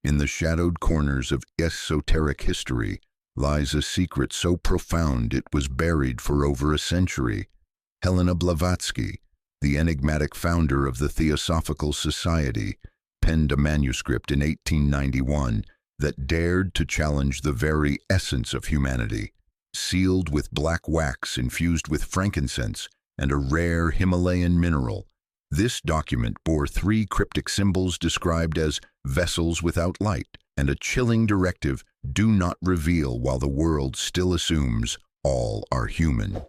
In the shadowed corners of esoteric history lies a secret so profound it was buried for over a century. Helena Blavatsky, the enigmatic founder of the Theosophical Society, penned a manuscript in 1891 that dared to challenge the very essence of humanity. Sealed with black wax infused with frankincense and a rare Himalayan mineral, this document bore 3 cryptic symbols described as vessels without light and a chilling directive: do not reveal while the world still assumes all are human.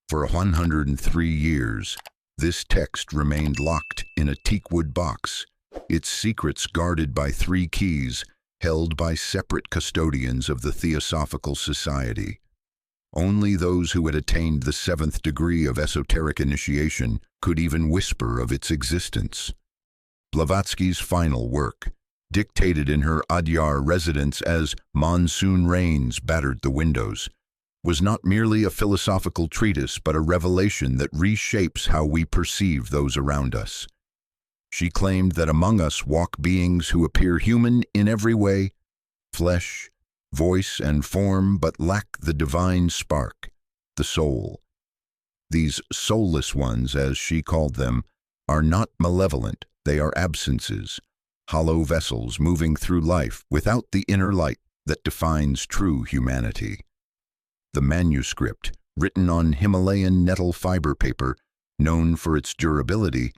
For 103 years, this text remained locked in a teakwood box, its secrets guarded by 3 keys held by separate custodians of the Theosophical Society. Only those who had attained the 7th degree of esoteric initiation could even whisper of its existence. Blavatsky's final work, dictated in her Adyar residence as monsoon rains battered the windows, was not merely a philosophical treatise but a revelation that reshapes how we perceive those around us. She claimed that among us walk beings who appear human in every way, flesh, voice, and form, but lack the divine spark, the soul. These soulless ones, as she called them, are not malevolent, they are absences, hollow vessels moving through life without the inner light that defines true humanity. The manuscript, written on Himalayan nettle fiber paper, known for its durability,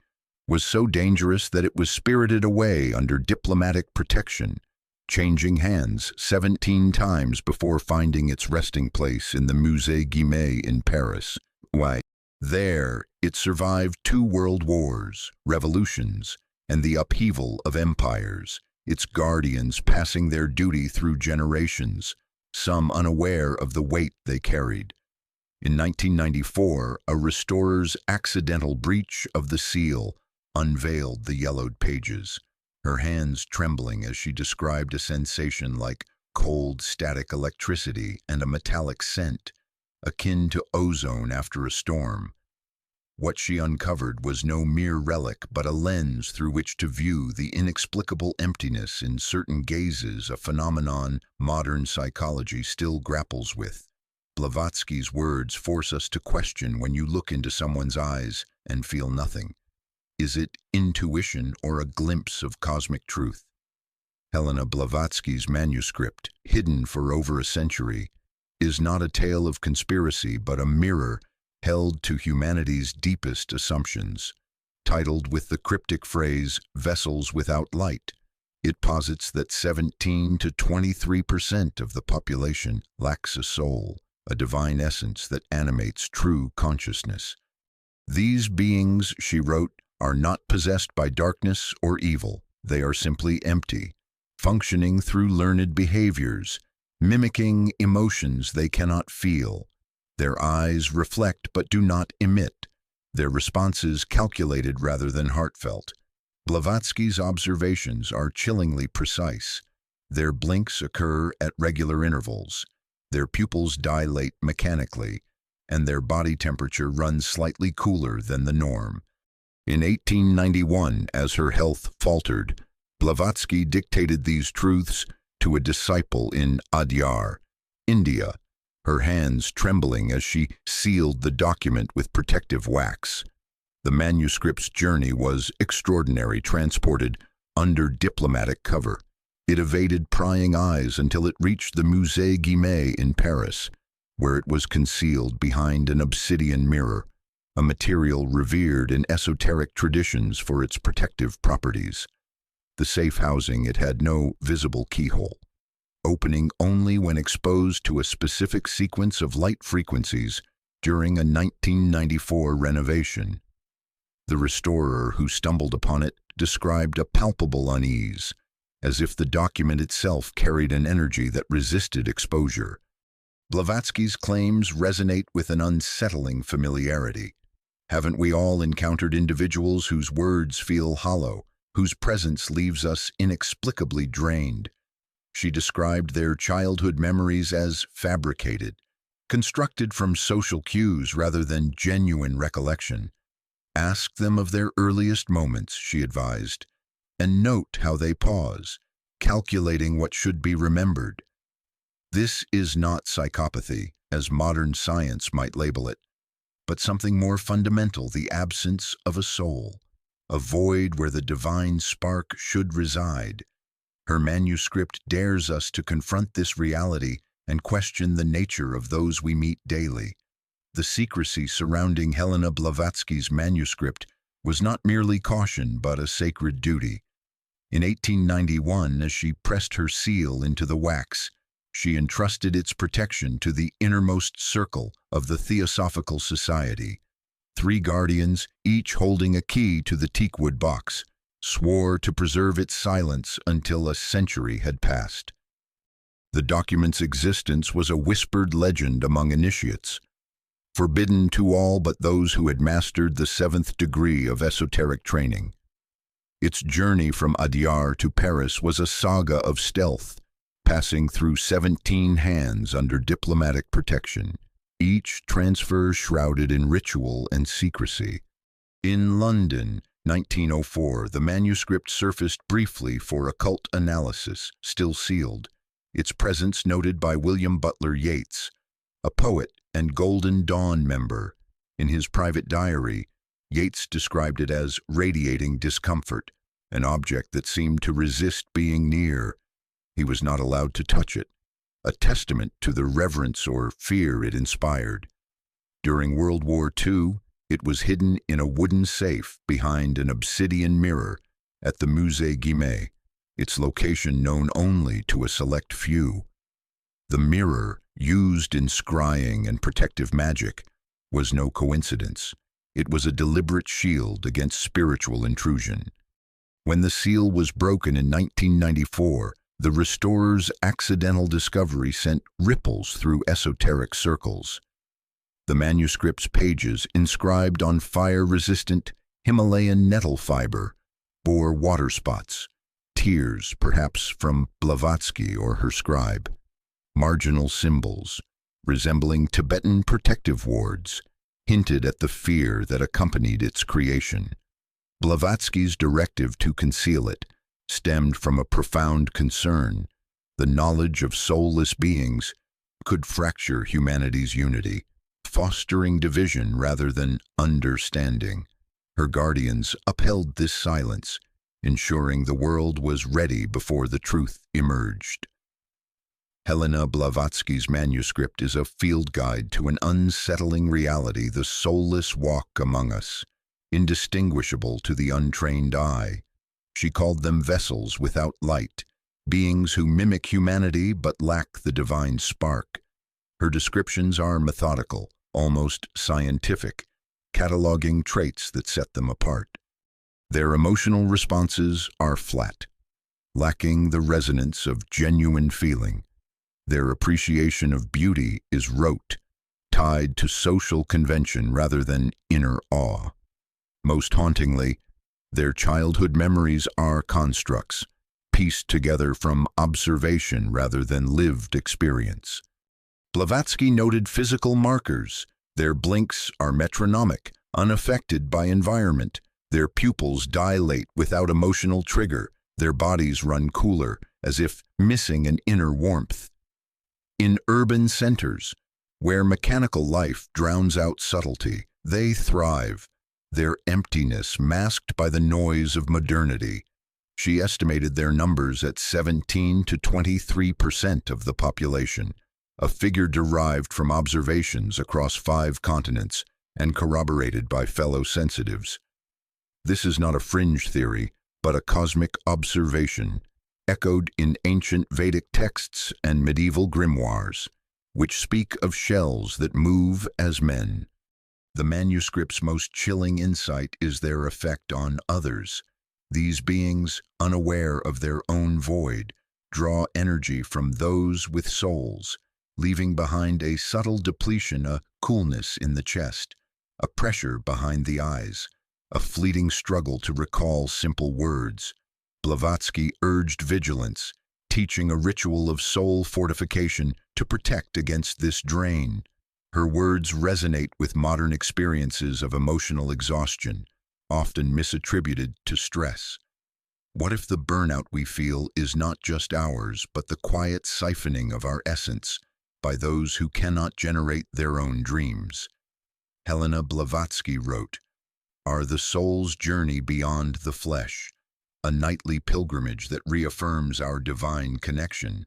was so dangerous that it was spirited away under diplomatic protection, changing hands 17 times before finding its resting place in the Musée Guimet in Paris. Why, there it survived 2 world wars, revolutions, and the upheaval of empires, its guardians passing their duty through generations, some unaware of the weight they carried. In 1994, a restorer's accidental breach of the seal unveiled the yellowed pages, her hands trembling as she described a sensation like cold static electricity and a metallic scent, akin to ozone after a storm. What she uncovered was no mere relic but a lens through which to view the inexplicable emptiness in certain gazes, a phenomenon modern psychology still grapples with. Blavatsky's words force us to question: when you look into someone's eyes and feel nothing, is it intuition or a glimpse of cosmic truth? Helena Blavatsky's manuscript, hidden for over a century, is not a tale of conspiracy but a mirror held to humanity's deepest assumptions. Titled with the cryptic phrase, "vessels without light," it posits that 17 to 23% of the population lacks a soul, a divine essence that animates true consciousness. These beings, she wrote, are not possessed by darkness or evil. They are simply empty, functioning through learned behaviors, mimicking emotions they cannot feel. Their eyes reflect but do not emit, their responses calculated rather than heartfelt. Blavatsky's observations are chillingly precise. Their blinks occur at regular intervals, their pupils dilate mechanically, and their body temperature runs slightly cooler than the norm. In 1891, as her health faltered, Blavatsky dictated these truths to a disciple in Adyar, India, her hands trembling as she sealed the document with protective wax. The manuscript's journey was extraordinary, transported under diplomatic cover. It evaded prying eyes until it reached the Musée Guimet in Paris, where it was concealed behind an obsidian mirror, a material revered in esoteric traditions for its protective properties. The safe housing, it had no visible keyhole, opening only when exposed to a specific sequence of light frequencies during a 1994 renovation. The restorer who stumbled upon it described a palpable unease, as if the document itself carried an energy that resisted exposure. Blavatsky's claims resonate with an unsettling familiarity. Haven't we all encountered individuals whose words feel hollow, whose presence leaves us inexplicably drained? She described their childhood memories as fabricated, constructed from social cues rather than genuine recollection. Ask them of their earliest moments, she advised, and note how they pause, calculating what should be remembered. This is not psychopathy, as modern science might label it, but something more fundamental: the absence of a soul, a void where the divine spark should reside. Her manuscript dares us to confront this reality and question the nature of those we meet daily. The secrecy surrounding Helena Blavatsky's manuscript was not merely caution, but a sacred duty. In 1891, as she pressed her seal into the wax, she entrusted its protection to the innermost circle of the Theosophical Society. 3 guardians, each holding a key to the teakwood box, swore to preserve its silence until a century had passed. The document's existence was a whispered legend among initiates, forbidden to all but those who had mastered the 7th degree of esoteric training. Its journey from Adyar to Paris was a saga of stealth, passing through 17 hands under diplomatic protection, each transfer shrouded in ritual and secrecy. In London, 1904, the manuscript surfaced briefly for occult analysis, still sealed, its presence noted by William Butler Yeats, a poet and Golden Dawn member. In his private diary, Yeats described it as radiating discomfort, an object that seemed to resist being near. He was not allowed to touch it, a testament to the reverence or fear it inspired. During World War II, it was hidden in a wooden safe behind an obsidian mirror at the Musée Guimet, its location known only to a select few. The mirror, used in scrying and protective magic, was no coincidence. It was a deliberate shield against spiritual intrusion. When the seal was broken in 1994, the restorer's accidental discovery sent ripples through esoteric circles. The manuscript's pages, inscribed on fire-resistant Himalayan nettle fiber, bore water spots, tears perhaps from Blavatsky or her scribe. Marginal symbols, resembling Tibetan protective wards, hinted at the fear that accompanied its creation. Blavatsky's directive to conceal it stemmed from a profound concern: the knowledge of soulless beings could fracture humanity's unity, fostering division rather than understanding. Her guardians upheld this silence, ensuring the world was ready before the truth emerged. Helena Blavatsky's manuscript is a field guide to an unsettling reality: the soulless walk among us, indistinguishable to the untrained eye. She called them vessels without light, beings who mimic humanity but lack the divine spark. Her descriptions are methodical, almost scientific, cataloging traits that set them apart. Their emotional responses are flat, lacking the resonance of genuine feeling. Their appreciation of beauty is rote, tied to social convention rather than inner awe. Most hauntingly, their childhood memories are constructs, pieced together from observation rather than lived experience. Blavatsky noted physical markers. Their blinks are metronomic, unaffected by environment. Their pupils dilate without emotional trigger. Their bodies run cooler, as if missing an inner warmth. In urban centers, where mechanical life drowns out subtlety, they thrive, their emptiness masked by the noise of modernity. She estimated their numbers at 17 to 23% of the population, a figure derived from observations across 5 continents and corroborated by fellow sensitives. This is not a fringe theory, but a cosmic observation, echoed in ancient Vedic texts and medieval grimoires, which speak of shells that move as men. The manuscript's most chilling insight is their effect on others. These beings, unaware of their own void, draw energy from those with souls, leaving behind a subtle depletion, a coolness in the chest, a pressure behind the eyes, a fleeting struggle to recall simple words. Blavatsky urged vigilance, teaching a ritual of soul fortification to protect against this drain. Her words resonate with modern experiences of emotional exhaustion, often misattributed to stress. What if the burnout we feel is not just ours, but the quiet siphoning of our essence by those who cannot generate their own dreams? Helena Blavatsky wrote, "Are the soul's journey beyond the flesh, a nightly pilgrimage that reaffirms our divine connection.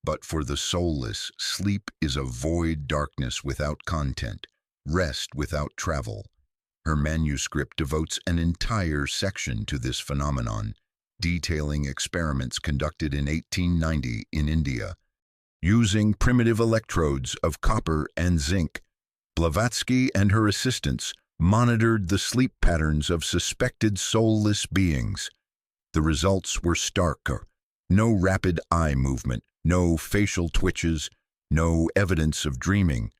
But for the soulless, sleep is a void darkness without content, rest without travel." Her manuscript devotes an entire section to this phenomenon, detailing experiments conducted in 1890 in India. Using primitive electrodes of copper and zinc, Blavatsky and her assistants monitored the sleep patterns of suspected soulless beings. The results were stark. No rapid eye movement, no facial twitches, no evidence of dreaming.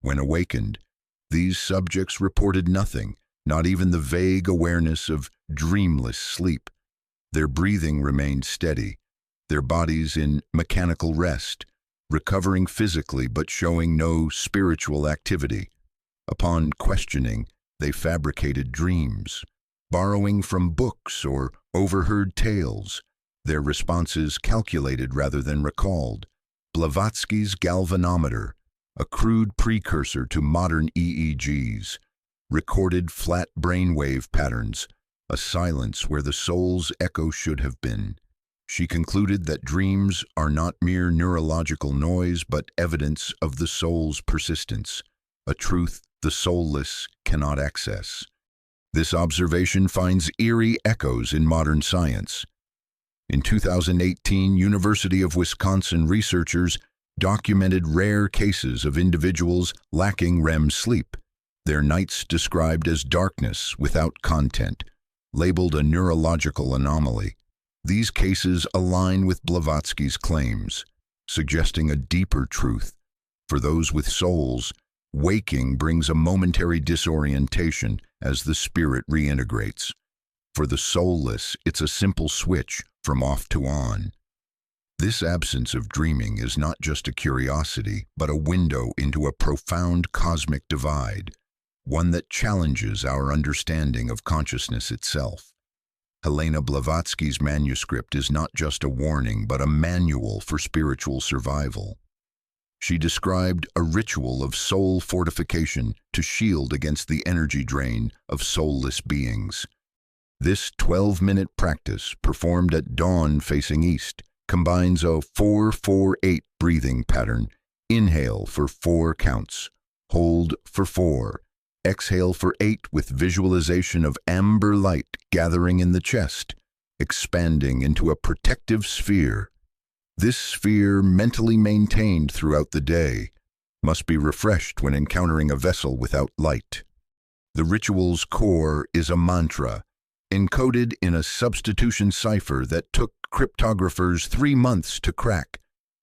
When awakened, these subjects reported nothing, not even the vague awareness of dreamless sleep. Their breathing remained steady, their bodies in mechanical rest, recovering physically but showing no spiritual activity. Upon questioning, they fabricated dreams, borrowing from books or overheard tales, their responses calculated rather than recalled. Blavatsky's galvanometer, a crude precursor to modern EEGs, recorded flat brainwave patterns, a silence where the soul's echo should have been. She concluded that dreams are not mere neurological noise but evidence of the soul's persistence, a truth the soulless cannot access. This observation finds eerie echoes in modern science. In 2018, University of Wisconsin researchers documented rare cases of individuals lacking REM sleep, their nights described as darkness without content, labeled a neurological anomaly. These cases align with Blavatsky's claims, suggesting a deeper truth. For those with souls, waking brings a momentary disorientation as the spirit reintegrates. For the soulless, it's a simple switch from off to on. This absence of dreaming is not just a curiosity, but a window into a profound cosmic divide, one that challenges our understanding of consciousness itself. Helena Blavatsky's manuscript is not just a warning, but a manual for spiritual survival. She described a ritual of soul fortification to shield against the energy drain of soulless beings. This 12-minute practice, performed at dawn facing east, combines a 4-4-8 breathing pattern. Inhale for 4 counts, hold for 4, exhale for 8 with visualization of amber light gathering in the chest, expanding into a protective sphere. This sphere, mentally maintained throughout the day, must be refreshed when encountering a vessel without light. The ritual's core is a mantra, encoded in a substitution cipher that took cryptographers 3 months to crack,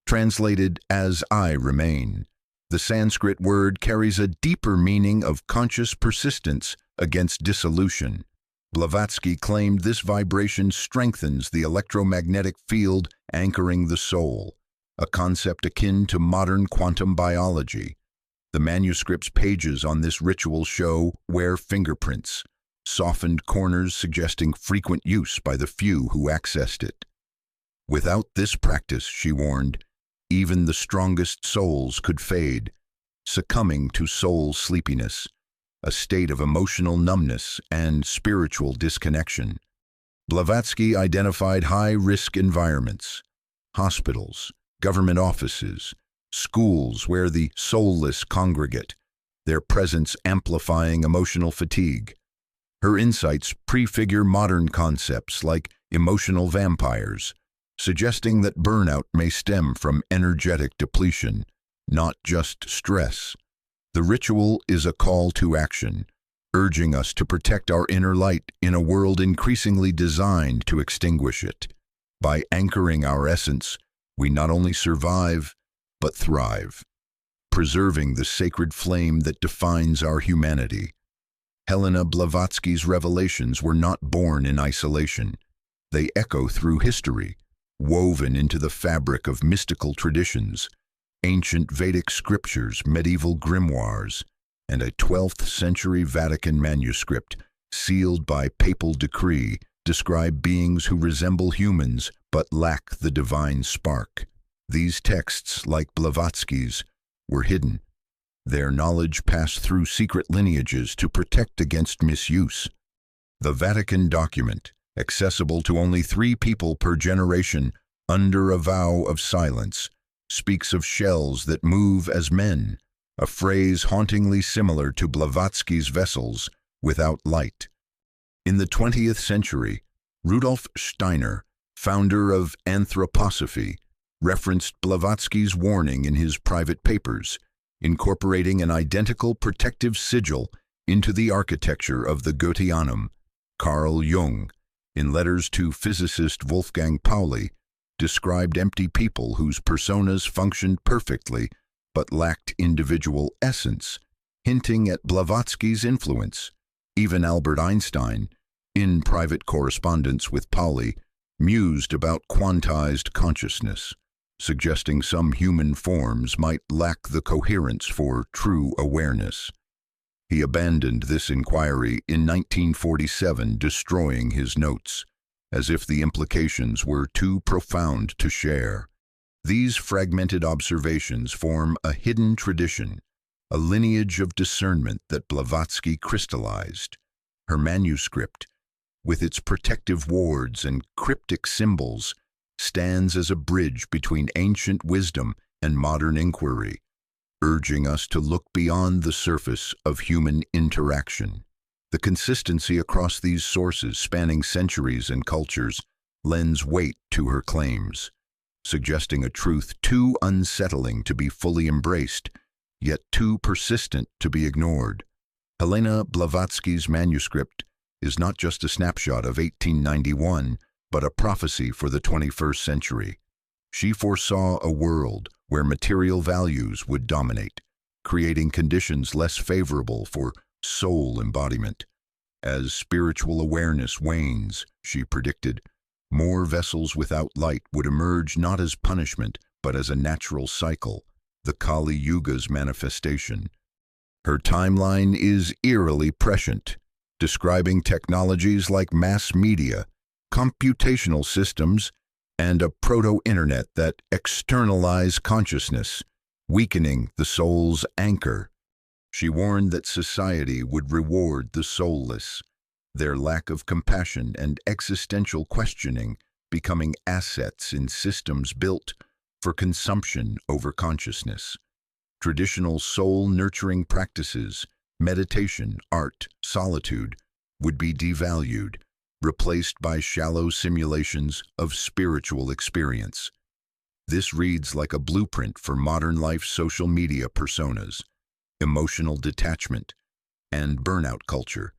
translated as "I remain." The Sanskrit word carries a deeper meaning of conscious persistence against dissolution. Blavatsky claimed this vibration strengthens the electromagnetic field anchoring the soul, a concept akin to modern quantum biology. The manuscript's pages on this ritual show wear fingerprints, softened corners suggesting frequent use by the few who accessed it. Without this practice, she warned, even the strongest souls could fade, succumbing to soul sleepiness, a state of emotional numbness and spiritual disconnection. Blavatsky identified high-risk environments, hospitals, government offices, schools where the soulless congregate, their presence amplifying emotional fatigue. Her insights prefigure modern concepts like emotional vampires, suggesting that burnout may stem from energetic depletion, not just stress. The ritual is a call to action, urging us to protect our inner light in a world increasingly designed to extinguish it. By anchoring our essence, we not only survive, but thrive, preserving the sacred flame that defines our humanity. Helena Blavatsky's revelations were not born in isolation. They echo through history, woven into the fabric of mystical traditions, ancient Vedic scriptures, medieval grimoires, and a 12th-century Vatican manuscript sealed by papal decree describe beings who resemble humans but lack the divine spark. These texts, like Blavatsky's, were hidden. Their knowledge passed through secret lineages to protect against misuse. The Vatican document, accessible to only 3 people per generation under a vow of silence, speaks of shells that move as men, a phrase hauntingly similar to Blavatsky's vessels without light. In the 20th century, Rudolf Steiner, founder of anthroposophy, referenced Blavatsky's warning in his private papers, incorporating an identical protective sigil into the architecture of the Goetheanum. Carl Jung, in letters to physicist Wolfgang Pauli, described empty people whose personas functioned perfectly but lacked individual essence, hinting at Blavatsky's influence. Even Albert Einstein, in private correspondence with Pauli, mused about quantized consciousness, suggesting some human forms might lack the coherence for true awareness. He abandoned this inquiry in 1947, destroying his notes, as if the implications were too profound to share. These fragmented observations form a hidden tradition, a lineage of discernment that Blavatsky crystallized. Her manuscript, with its protective wards and cryptic symbols, stands as a bridge between ancient wisdom and modern inquiry, urging us to look beyond the surface of human interaction. The consistency across these sources, spanning centuries and cultures, lends weight to her claims, suggesting a truth too unsettling to be fully embraced, yet too persistent to be ignored. Helena Blavatsky's manuscript is not just a snapshot of 1891, but a prophecy for the 21st century. She foresaw a world where material values would dominate, creating conditions less favorable for soul embodiment. As spiritual awareness wanes, she predicted, more vessels without light would emerge not as punishment, but as a natural cycle, the Kali Yuga's manifestation. Her timeline is eerily prescient, describing technologies like mass media, computational systems, and a proto-internet that externalize consciousness, weakening the soul's anchor. She warned that society would reward the soulless, their lack of compassion and existential questioning becoming assets in systems built for consumption over consciousness. Traditional soul-nurturing practices, meditation, art, solitude, would be devalued, replaced by shallow simulations of spiritual experience. This reads like a blueprint for modern life social media personas, emotional detachment, and burnout culture.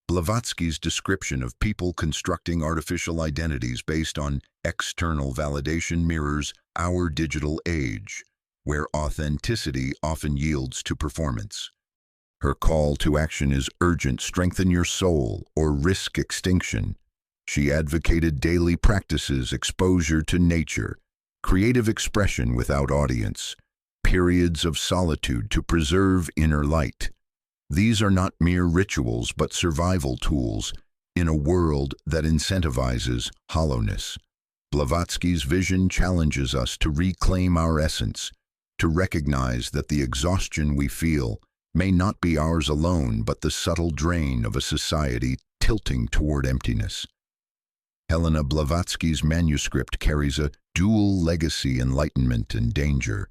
Blavatsky's description of people constructing artificial identities based on external validation mirrors our digital age, where authenticity often yields to performance. Her call to action is urgent: strengthen your soul or risk extinction. She advocated daily practices, exposure to nature, creative expression without audience, periods of solitude to preserve inner light. These are not mere rituals but survival tools in a world that incentivizes hollowness. Blavatsky's vision challenges us to reclaim our essence, to recognize that the exhaustion we feel may not be ours alone, but the subtle drain of a society tilting toward emptiness. Helena Blavatsky's manuscript carries a dual legacy: enlightenment and danger.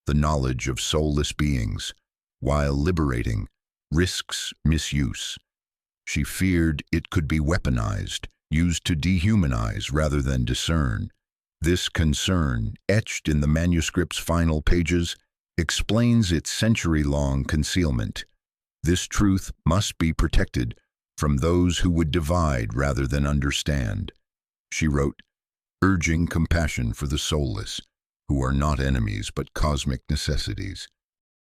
The knowledge of soulless beings, while liberating, risks misuse. She feared it could be weaponized, used to dehumanize rather than discern. This concern, etched in the manuscript's final pages, explains its century-long concealment. This truth must be protected from those who would divide rather than understand. She wrote, urging compassion for the soulless, who are not enemies but cosmic necessities.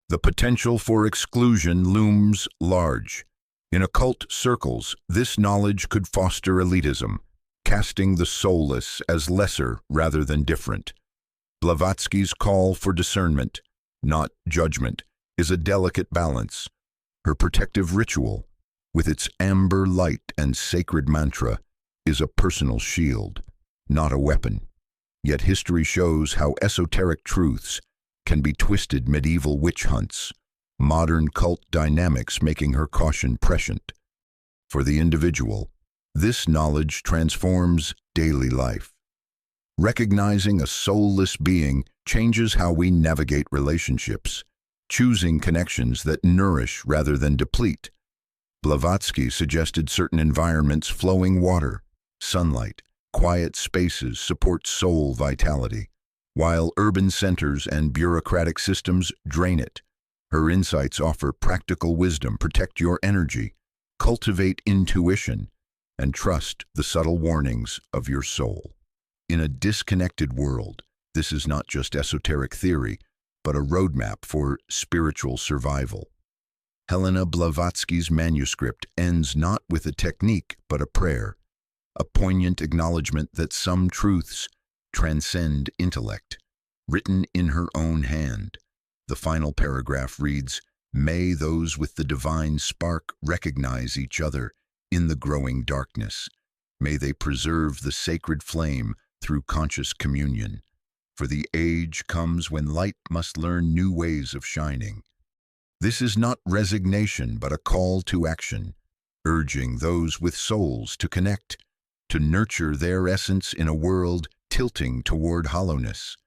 The potential for exclusion looms large. In occult circles, this knowledge could foster elitism, casting the soulless as lesser rather than different. Blavatsky's call for discernment, not judgment, is a delicate balance. Her protective ritual, with its amber light and sacred mantra, is a personal shield, not a weapon. Yet history shows how esoteric truths can be twisted medieval witch hunts, modern cult dynamics making her caution prescient. For the individual, this knowledge transforms daily life. Recognizing a soulless being changes how we navigate relationships, choosing connections that nourish rather than deplete. Blavatsky suggested certain environments, flowing water, sunlight, quiet spaces support soul vitality, while urban centers and bureaucratic systems drain it. Her insights offer practical wisdom: protect your energy, cultivate intuition, and trust the subtle warnings of your soul. In a disconnected world, this is not just esoteric theory, but a roadmap for spiritual survival. Helena Blavatsky's manuscript ends not with a technique, but a prayer, a poignant acknowledgement that some truths transcend intellect. Written in her own hand, the final paragraph reads, "May those with the divine spark recognize each other in the growing darkness. May they preserve the sacred flame through conscious communion. For the age comes when light must learn new ways of shining." This is not resignation, but a call to action, urging those with souls to connect, to nurture their essence in a world tilting toward hollowness.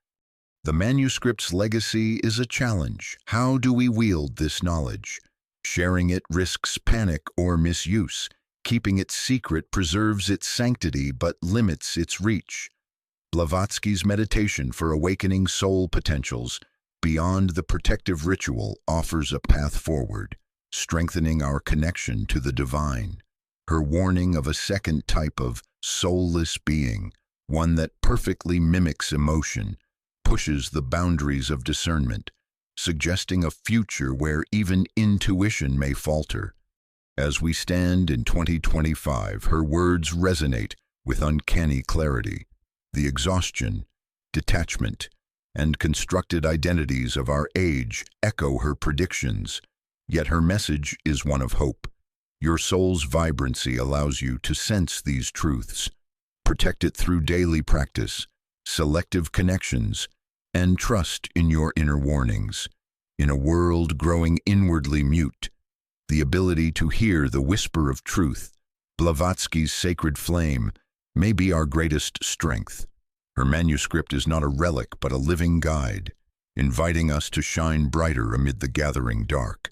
The manuscript's legacy is a challenge. How do we wield this knowledge? Sharing it risks panic or misuse. Keeping it secret preserves its sanctity but limits its reach. Blavatsky's meditation for awakening soul potentials beyond the protective ritual offers a path forward, strengthening our connection to the divine. Her warning of a second type of soulless being, one that perfectly mimics emotion, pushes the boundaries of discernment, suggesting a future where even intuition may falter. As we stand in 2025, her words resonate with uncanny clarity. The exhaustion, detachment, and constructed identities of our age echo her predictions, yet her message is one of hope. Your soul's vibrancy allows you to sense these truths. Protect it through daily practice, selective connections, and trust in your inner warnings. In a world growing inwardly mute, the ability to hear the whisper of truth, Blavatsky's sacred flame, may be our greatest strength. Her manuscript is not a relic but a living guide, inviting us to shine brighter amid the gathering dark.